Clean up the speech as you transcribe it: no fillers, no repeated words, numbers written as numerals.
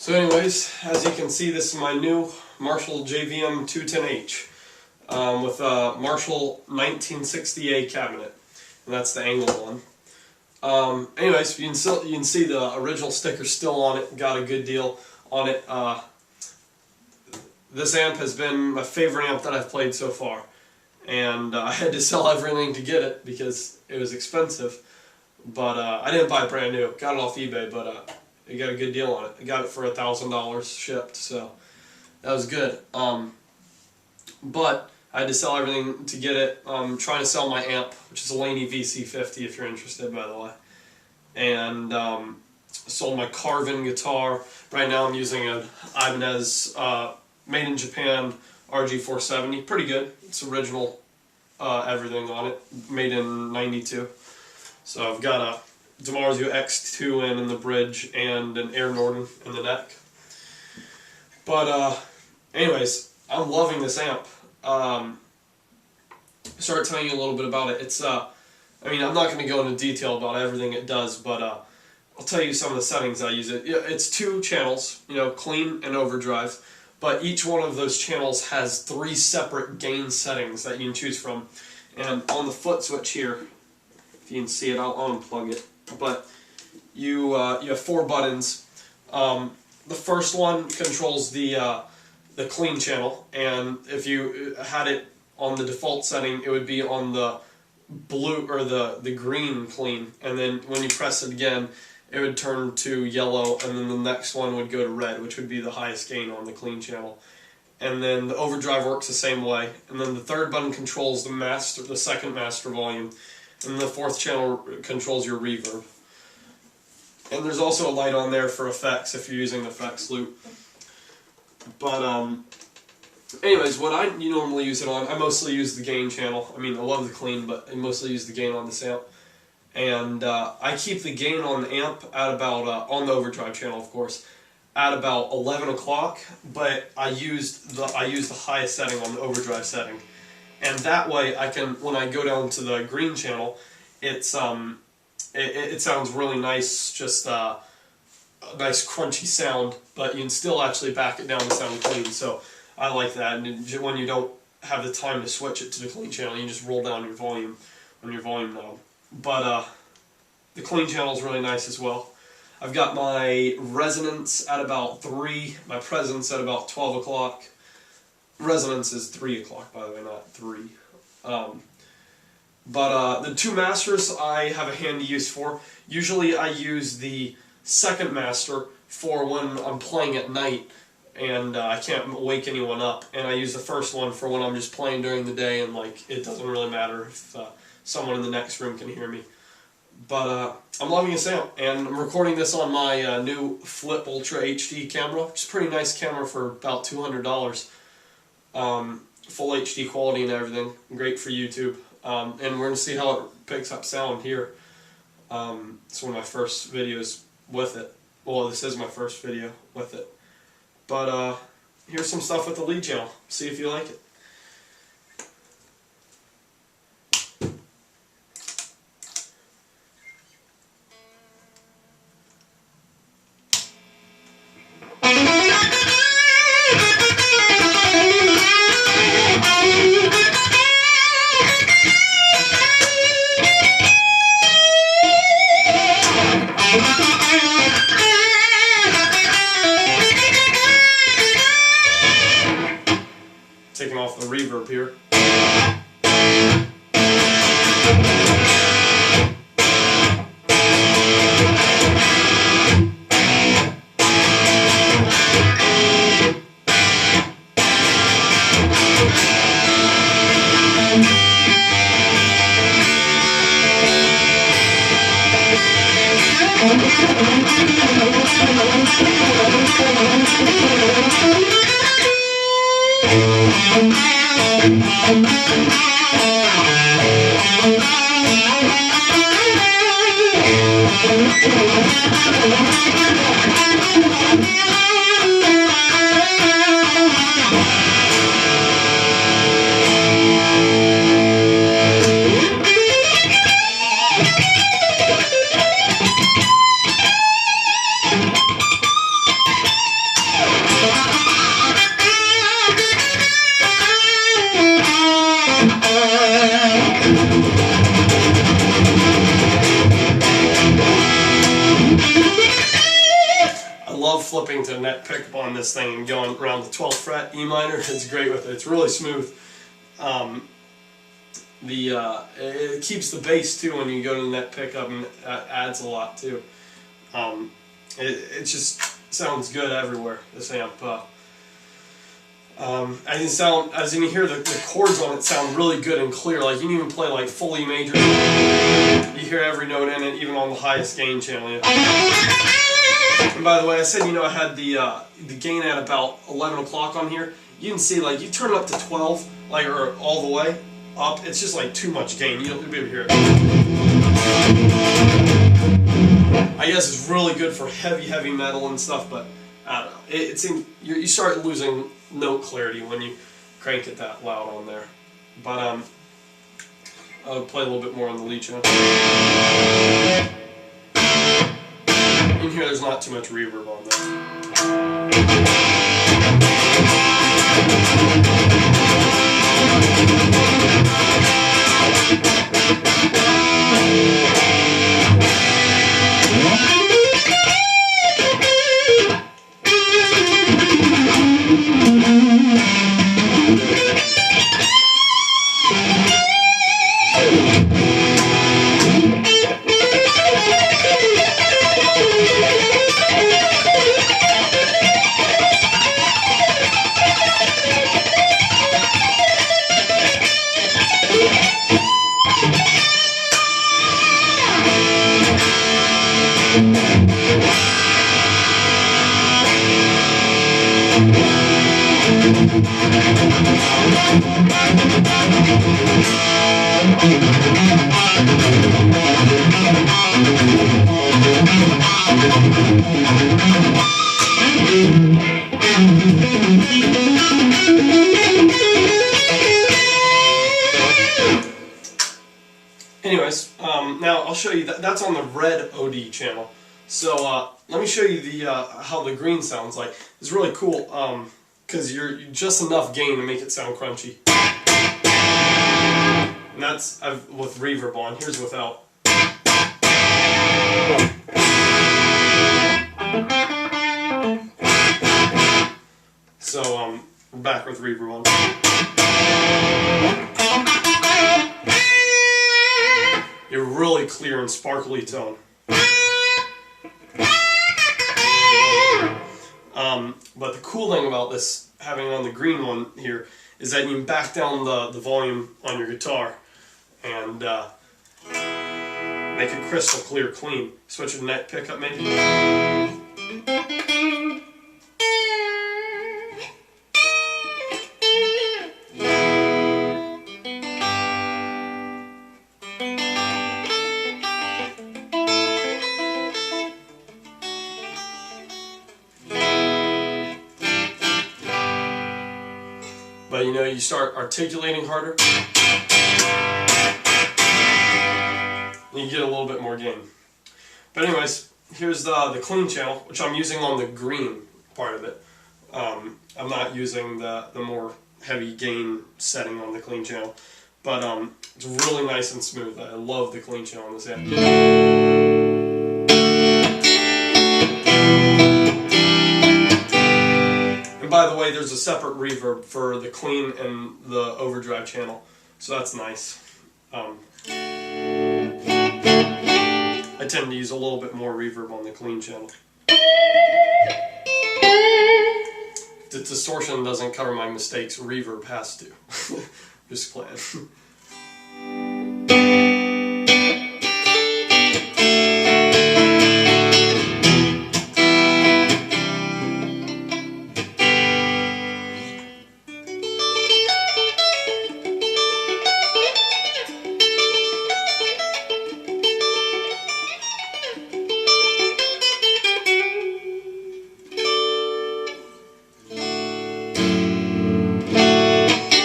So anyways, as you can see, this is my new Marshall JVM 210H with a Marshall 1960A cabinet, and that's the angled one. Anyways, you can see the original sticker still on it. Got a good deal on it. This amp has been my favorite amp that I've played so far, and I had to sell everything to get it because it was expensive. But I didn't buy it brand new. Got it off eBay, but I got a good deal on it. I got it for $1,000 shipped, so that was good. But I had to sell everything to get it. I'm trying to sell my amp, which is a Laney VC50 if you're interested, by the way. And sold my Carvin guitar. Right now I'm using an Ibanez made in Japan RG470. Pretty good. It's original everything on it. Made in '92. So I've got a DiMarzio X2 in the bridge and an Air Norden in the neck. But anyways, I'm loving this amp. Start telling you a little bit about it. It's I mean, I'm not going to go into detail about everything it does, but I'll tell you some of the settings I use it. It's 2 channels, clean and overdrive, but each one of those channels has 3 separate gain settings that you can choose from. And on the foot switch here, if you can see it, I'll unplug it. But you have 4 buttons. The first one controls the clean channel, and if you had it on the default setting, it would be on the blue or the green clean, and then when you press it again, it would turn to yellow, and then the next one would go to red, which would be the highest gain on the clean channel. And then the overdrive works the same way. And then the third button controls the second master volume, and the 4th channel controls your reverb. And there's also a light on there for effects if you're using the effects loop. But anyways, what I normally use it on, I mostly use the gain channel. I mean, I love the clean, but I mostly use the gain on this amp. And I keep the gain on the amp at about, on the overdrive channel of course, at about 11 o'clock, but I use the highest setting on the overdrive setting. And that way I can, when I go down to the green channel, it sounds really nice, just a nice crunchy sound, but you can still actually back it down to sound clean, so I like that. And when you don't have the time to switch it to the clean channel, you can just roll down your volume on your volume knob. But the clean channel is really nice as well. I've got my resonance at about 3, my presence at about 12 o'clock. Resonance is 3 o'clock, by the way, not 3. But the 2 masters I have a handy use for. Usually I use the second master for when I'm playing at night and I can't wake anyone up, and I use the first one for when I'm just playing during the day and it doesn't really matter if someone in the next room can hear me. But I'm loving this amp, and I'm recording this on my new Flip Ultra HD camera, which is a pretty nice camera for about $200. Full HD quality and everything, great for YouTube. And we're going to see how it picks up sound here. It's one of my first videos with it. Well, this is my first video with it. But here's some stuff with the lead channel. See if you like it. Taking off the reverb here. flipping to net pickup on this thing and going around the 12th fret E minor. It's great with it. It's really smooth. It keeps the bass too when you go to net pickup, and adds a lot too. It just sounds good everywhere, this amp. As you hear the chords on it sound really good and clear. Like you can even play like full E major. You hear every note in it, even on the highest gain channel. Yeah. And by the way, I said I had the gain at about 11 o'clock on here. You can see like you turn it up to 12, like or all the way up. It's just like too much gain. You don't be able to hear it. I guess it's really good for heavy metal and stuff, but I don't know. It seems you start losing note clarity when you crank it that loud on there. But I'll play a little bit more on the lead channel. In here, there's not too much reverb on there. Anyways, now I'll show you that's on the red OD channel. So let me show you how the green sounds like. It's really cool because you're just enough gain to make it sound crunchy. And that's with reverb on. Here's without. So we're back with reverb on. You're really clear and sparkly tone. But the cool thing about this, having on the green one here, is that you can back down the volume on your guitar and make it crystal clear, clean. Switch a net pickup maybe. But you start articulating harder, and you get a little bit more gain. But anyways, here's the clean channel, which I'm using on the green part of it. I'm not using the more heavy gain setting on the clean channel. But it's really nice and smooth. I love the clean channel on this amp. By the way, there's a separate reverb for the clean and the overdrive channel, so that's nice. I tend to use a little bit more reverb on the clean channel. If the distortion doesn't cover my mistakes, reverb has to. Just playing.